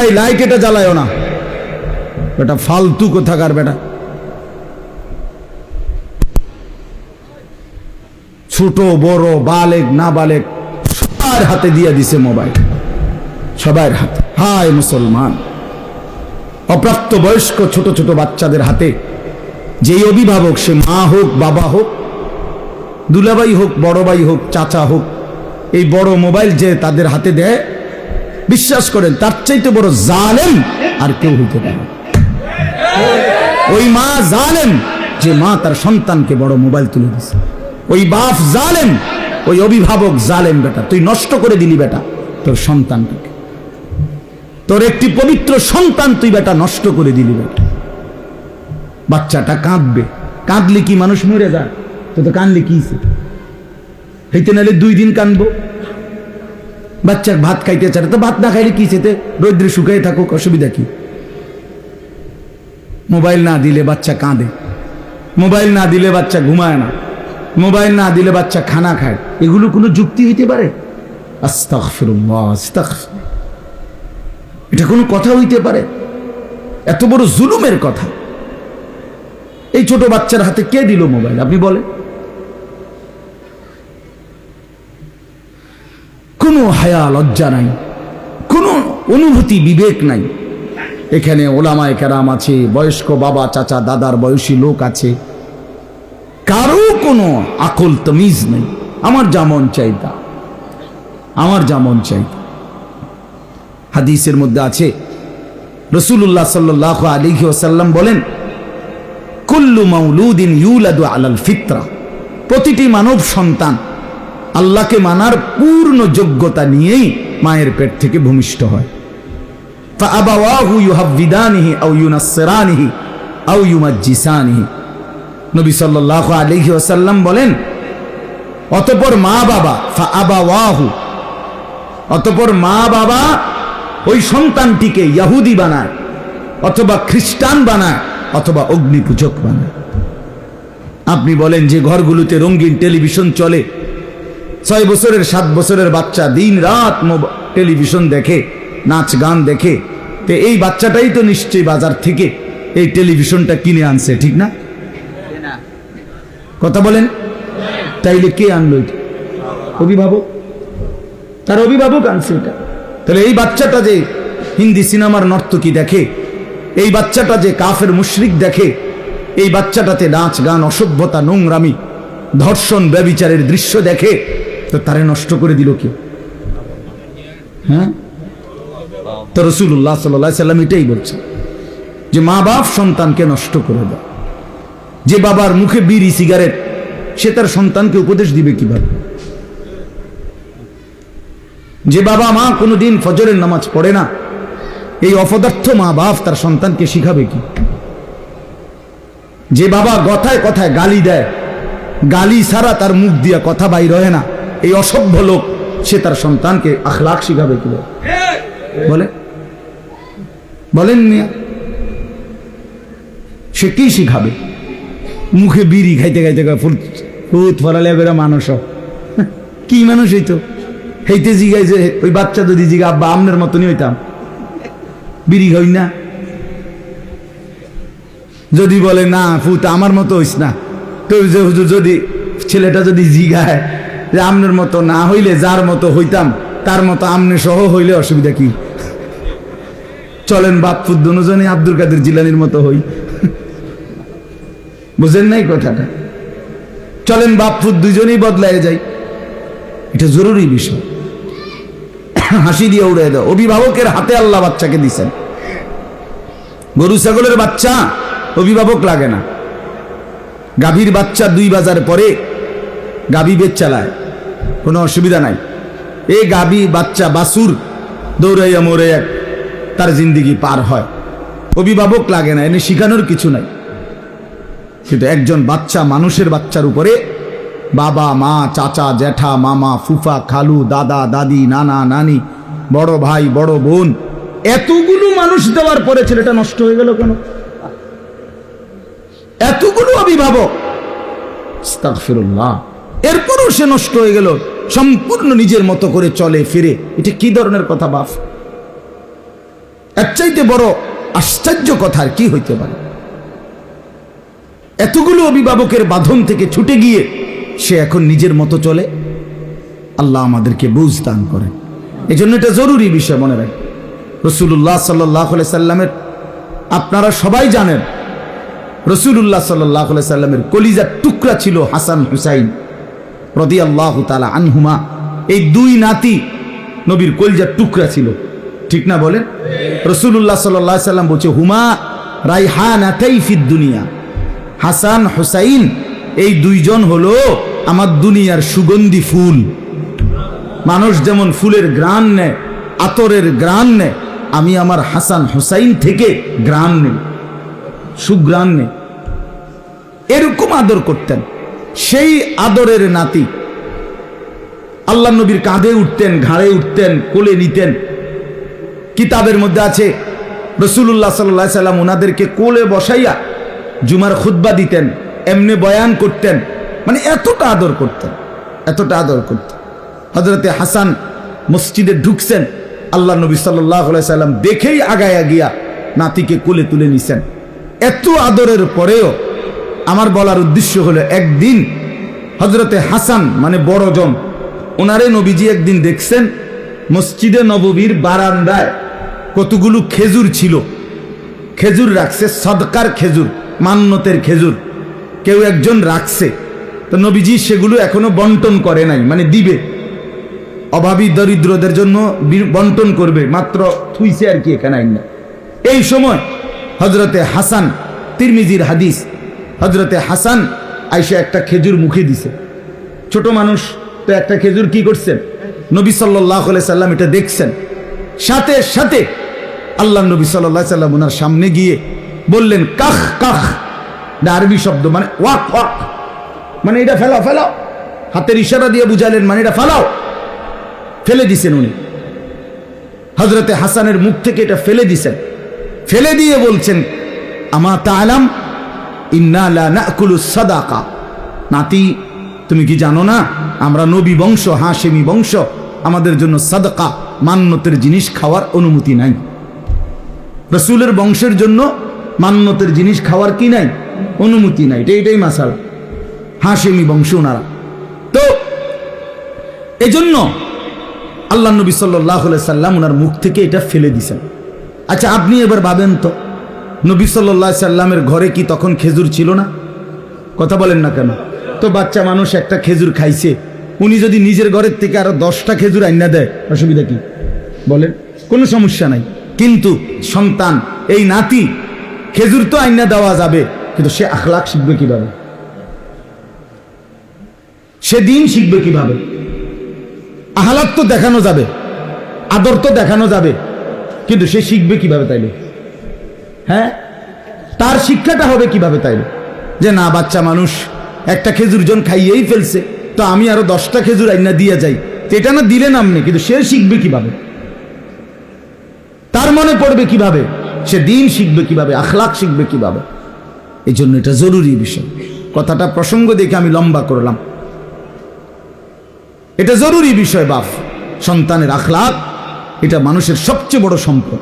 ভাই লাইট এটা জ্বালায়ও না, বেটা ফালতু কোথাকার বেটা। ছোট বড় বালেক না বালেক সবার হাতে দিয়ে দিছে মোবাইল, সবার হাতে। হায় মুসলমান, অপ্রাপ্ত বয়স্ক ছোট ছোট বাচ্চাদের হাতে যেই অভিভাবক, সে মা হোক বাবা হোক দুলাভাই হোক বড় ভাই হোক চাচা হোক, এই বড় মোবাইল যে তাদের হাতে দেয়, বিশ্বাস করেন তার চাইতে বড় জালেম আর কেউ হইতে পারে। ওই মা জালেম যে মা তার সন্তানকে বড় মোবাইল তুলে দিছে, ওই বাপ জালেম, ওই অভিভাবক জালেম। বেটা তুই নষ্ট করে দিলি বেটা তোর সন্তানটাকে, তোর একটি পবিত্র সন্তান তুই বেটা নষ্ট করে দিলি বেটা। বাচ্চাটা কাঁদবে, কাঁদলে কি মানুষ মরে যায়? তো কাঁদলে কি হইতে নাহলে 2 দিন কাঁদবো। বাচ্চা ভাত খাইতে চায় তো ভাত না খাইলে কি সেতে রৌদ্রে শুকাই থাকুক, অসুবিধা কি? মোবাইল না দিলে বাচ্চা কাঁদে, মোবাইল না দিলে বাচ্চা ঘুমায় না, মোবাইল না দিলে বাচ্চা খানা খায়। এগুলো কোনো যুক্তি হইতে পারে? আস্তাগফিরুল্লাহ, আস্তাগফির। এটা কোনো কথা হইতে পারে? এত বড় জুলুমের কথা। এই ছোট বাচ্চার হাতে কে দিল মোবাইল আপনি বলেন? কোনো হায়া লজ্জা নাই, কোনো অনুভূতি বিবেক নাই। এখানে ওলামায়ে কেরাম আছে, বয়স্ক বাবা চাচা দাদার বয়সী লোক আছে, কারো কোনো আকল তমিজ নেই। আমার যেমন চাইতা, আমার যেমন চাইতা। হাদিসের মধ্যে আছে রাসূলুল্লাহ সাল্লাল্লাহু আলাইহি ওয়াসাল্লাম বলেন, কুল্লু মাউলুদিন ইউলাদু আলাল ফিতরা, প্রতিটি মানব সন্তান আল্লাহকে মানার পূর্ণ যোগ্যতা নিয়েই মায়ের পেট থেকে ভূমিষ্ঠ হয়। ফাআবাওয়াহু ইউহাব্বিদানিহি আও ইউনাসসিরানিহি আও ইউমাজ্জিসানিহি। নবী সাল্লাল্লাহু আলাইহি ওয়াসাল্লাম বলেন, অতঃপর মা বাবা, ফাআবাওয়াহু, অতঃপর মা বাবা ওই সন্তানটিকে ইহুদি বানায় অথবা খ্রিস্টান বানায় অথবা অগ্নিপূজক বানায়। আপনি বলেন যে ঘরগুলোতে রঙিন টেলিভিশন চলে, 6 বছরের 7 বছরের বাচ্চা দিন রাত টেলিভিশন দেখে, নাচ গান দেখে, তো এই বাচ্চাটাই তো নিশ্চয়ই বাজার থেকে এই টেলিভিশনটা কিনে আনছে, ঠিক না? কথা বলেন। তাইলে কে আনলো? অভিভাবক, তার অভিভাবক আনছে এটা। তাহলে এই বাচ্চাটা যে হিন্দি সিনেমার নর্তকী দেখে, এই বাচ্চাটা যে কাফের মুশরিক দেখে, এই বাচ্চাটাতে নাচ গান অসভ্যতা নোংরামি ধর্ষণ ব্যভিচারের দৃশ্য দেখে, তো তারে নষ্ট করে দিল কে? হ্যাঁ, তো রাসূলুল্লাহ সাল্লাল্লাহু আলাইহি সাল্লাম এটাই বলছে যে মা বাপ সন্তানকে নষ্ট করে দেয়। যে বাবার মুখে বিড়ি সিগারেট, সে তার সন্তানকে উপদেশ দিবে কিভাবে? যে বাবা মা কোনোদিন ফজরের নামাজ পড়ে না, এই অপদার্থ মা বাপ তার সন্তানকে শিখাবে কি? যে বাবা কথায় কথায় গালি দেয়, গালি ছাড়া তার মুখ দিয়া কথা বাইর হয় না, এই অসভ্য লোক, সে তার সন্তানকে আখলাক শিখাবে কি? বলে বলেন মিয়া, সে কি শিখাবে? মুখে বিড়ি খাইতে খাইতে ফুট ফলালে বেড়া মানুষ কি মানুষ হইতো? হেইতে জিগাই যে ওই বাচ্চা যদি জিগা আব্বা আমনের মতনই হইতাম, বিড়ি খাই না। যদি বলে না ফুট আমার মতো হইস না, তো যদি ছেলেটা যদি জিগায় যে আমনের মতো না হইলে যার মতো হইতাম তার মতো আমনে সহ হইলে অসুবিধা কি? চলেন বাপ ফুট দুজনে আব্দুল কাদের জিলানির মতো হই। বুঝেন নাই কথাটা? চলেন বাপ ফুট দুজনেই বদলায় যাই, এটা জরুরি বিষয়। হাসি দিয়ে উড়ে দাও। অভিভাবকের হাতে আল্লাহ বাচ্চাকে দিছেন। গরু ছাগলের বাচ্চা অভিভাবক লাগে না। গাভীর বাচ্চা 2 বাজার পরে গাভী বেচ চালায়, কোনো অসুবিধা নাই। এই গাভী বাচ্চা বাছুর দৌড়াইয়া মরে তার জিন্দিগি পার হয়, অভিভাবক লাগে না, এনে শিখানোর কিছু নাই। কিন্তু একজন বাচ্চা, মানুষের বাচ্চার উপরে বাবা মা চাচা জ্যাঠা মামা ফুফা খালু দাদা দাদি নানা নানি বড় ভাই বড় বোন এতগুলো মানুষ দেওয়ার পরে ছেলেটা নষ্ট হয়ে গেল কেন? এতগুলো অভিভাবক, আস্তাগফিরুল্লাহ, এরপরও সে নষ্ট হয়ে গেল, সম্পূর্ণ নিজের মতো করে চলে ফিরে। এটা কি ধরনের কথা বাপ? এর চাইতে বড় আশ্চর্য কথা আর কি হইতে পারে? এতগুলো অভিভাবকের বাঁধন থেকে ছুটে গিয়ে সে এখন নিজের মতো চলে। আল্লাহ আমাদেরকে বুঝ দান করেন। এই জন্য এটা জরুরি বিষয় মনে রাখেন। রাসূলুল্লাহ সাল্লাল্লাহু আলাইহি সাল্লামের, আপনারা সবাই জানেন, রাসূলুল্লাহ সাল্লাল্লাহু আলাইহি সাল্লামের কলিজার টুকরা ছিল হাসান হুসাইন রাদিয়াল্লাহু তাআলা আনহুমা। এই দুই নাতি নবীর কলিজার টুকরা ছিল, ঠিক না বলেন? রাসূলুল্লাহ সাল্লাল্লাহু আলাইহি সাল্লাম বলছে, হুমা রাইহানাতাই ফিদ দুনিয়া। হাসান হুসাইন এই দুইজন হলো আমার দুনিয়ার সুগন্ধি ফুল। মানুষ যেমন ফুলের ঘ্রাণ নেয়, আতরের ঘ্রাণ নেয়, আমি আমার হাসান হুসাইন থেকে ঘ্রাণ নেই, সুঘ্রাণ নেই। এরকম আদর করতেন। সেই আদরের নাতি আল্লাহ নবীর কাঁধে উঠতেন, ঘাড়ে উঠতেন, কোলে নিতেন। কিতাবের মধ্যে আছে রাসূলুল্লাহ সাল্লাল্লাহু আলাইহি সাল্লাম ওনাদেরকে কোলে বসাইয়া জুমার খুতবা দিতেন, এমনি বয়ান করতেন। মানে এতটা আদর করতেন, এতটা আদর করতেন। হযরতে হাসান মসজিদে ঢুকছেন, আল্লাহ নবী সাল্লাল্লাহু আলাইহি সাল্লাম দেখেই আগায়া গিয়া নাতিকে কোলে তুলে নিছেন। এত আদরের পরেও আমার বলার উদ্দেশ্য হলো, একদিন হযরতে হাসান মানে বড়জন, ওনারে নবীজি একদিন দেখছেন মসজিদে নববীর বারান্দায় কতগুলো খেজুর ছিল, খেজুর রাখছে, সদকার খেজুর, মান্নতের খেজুর কেউ একজন রাখছে। তো নবীজি সেগুলো এখনো বন্টন করে নাই, মানে দিবে, অভাবী দরিদ্রদের জন্য বন্টন করবে, মাত্র থুইছে আর কি এখানে আইন না। এই সময় হযরতে হাসান, তিরমিজির হাদিস, হযরতে হাসান আইসা একটা খেজুর মুখে দিছে। ছোট মানুষ তো একটা খেজুর কি করছেন, নবী সাল্লাল্লাহু আলাইহি সাল্লাম এটা দেখছেন। সাথে সাথে আল্লাহ নবী সাল্লাল্লাহু আলাইহি সাল্লাম ওনার সামনে গিয়ে বললেন, কাখ কাখ, আরবি শব্দ, মানে ওয়াক ওয়াক, মানে এটা ফেলাও ফেলাও, হাতের ইশারা দিয়ে বুঝালেন মানে এটা ফেলাও। ফেলে দিছেন উনি, হযরতে হাসানের মুখ থেকে এটা ফেলে দিছেন। ফেলে দিয়ে বলছেন, আমা তাআলাম ইন্না লা নাকুলু সাদাকা। নাতি, তুমি কি জানো না আমরা নবী বংশ, হাশেমি বংশ, আমাদের জন্য সাদকা, মান্নতের জিনিস খাওয়ার অনুমতি নাই। রাসূলের বংশের জন্য মান্নতের জিনিস খাওয়ার কি নাই, অনুমতি নাই। এটাই মাসালা, হাশেমি বংশ ওনারা। তো এজন্য আল্লাহ নবী সাল্লাল্লাহু আলাইহি সাল্লাম ওনার মুখ থেকে এটা ফেলে দিছেন। আচ্ছা আপনি এবার ভাবেন তো, নবী সাল্লাল্লাহু আলাইহি সাল্লামের ঘরে কি তখন খেজুর ছিল না? কথা বলেন না কেন? তো বাচ্চা মানুষ একটা খেজুর খাইছে, উনি যদি নিজের ঘরের থেকে আরো 10টা খেজুর আইনা দেয়, অসুবিধা কি বলেন? কোনো সমস্যা নাই। কিন্তু সন্তান, এই নাতি, খেজুর তো আইনা দেওয়া যাবে, কিন্তু সে আখলাক শিখবে কিভাবে? সে দিন শিখবে কিভাবে? আহলাক তো দেখানো যাবে, আদর তো দেখানো যাবে, কিন্তু সে শিখবে কিভাবে তাইলে? হ্যাঁ, তার শিক্ষাটা হবে কিভাবে তাইলে? যে না, বাচ্চা মানুষ একটা খেজুর জন খাইয়েই ফেলছে, তো আমি আরো 10টা খেজুর আইনা দিয়ে যাই, এটা না দিলেন আপনি, কিন্তু সে শিখবে কিভাবে? তার মনে পড়বে কিভাবে? সে দিন শিখবে কিভাবে? আখলাক শিখবে কিভাবে? এই জন্য এটা জরুরি বিষয়। কথাটা প্রসঙ্গ দেখে আমি লম্বা করলাম। এটা জরুরি বিষয় বাপ, সন্তানের আখলাক এটা মানুষের সবচেয়ে বড় সম্পদ।